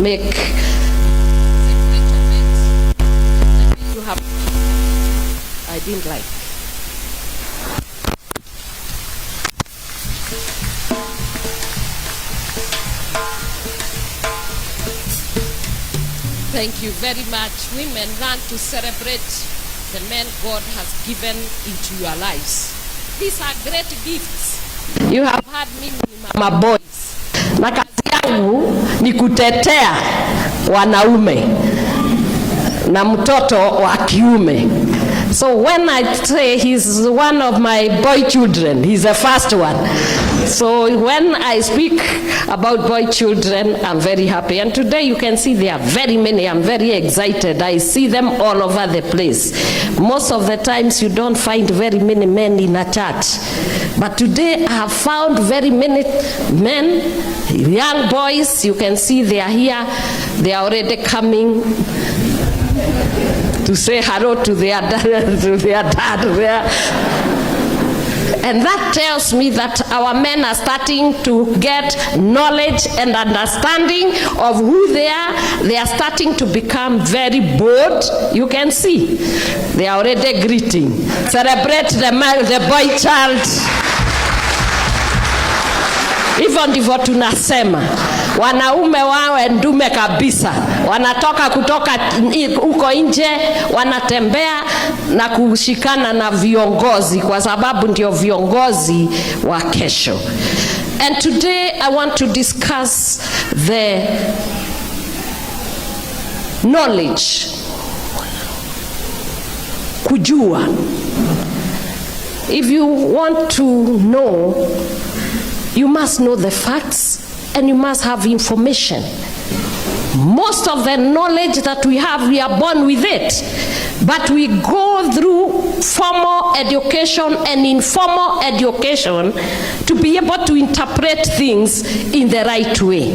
make you have. I didn't like. Thank you very much. Women learn to celebrate the men God has given into your lives. These are great gifts. You have had me, Mama Boys. Na kazi yangu ni kutetea wanaume na mtoto wa kiume. So when I say he's one of my boy children, he's the first one. So when I speak about boy children, I'm very happy. And today you can see there are very many. I'm very excited. I see them all over the place. Most of the times you don't find very many men in a church. But today I have found very many men, young boys. You can see they are here. They are already coming to say hello to their dad there. And that tells me that our men are starting to get knowledge and understanding of who they are. They are starting to become very bold. You can see they are already greeting. Celebrate the boy child. Hivyo ndivyo tunasema. Wanaume wawe ndume kabisa. Wanatoka kutoka huko nje, wanatembea na kushikana na viongozi kwa sababu ndio viongozi wa kesho. And today I want to discuss the knowledge. Kujua. If you want to know, you must know the facts and you must have information. Most of the knowledge that we have, we are born with it. But we go through formal education and informal education to be able to interpret things in the right way.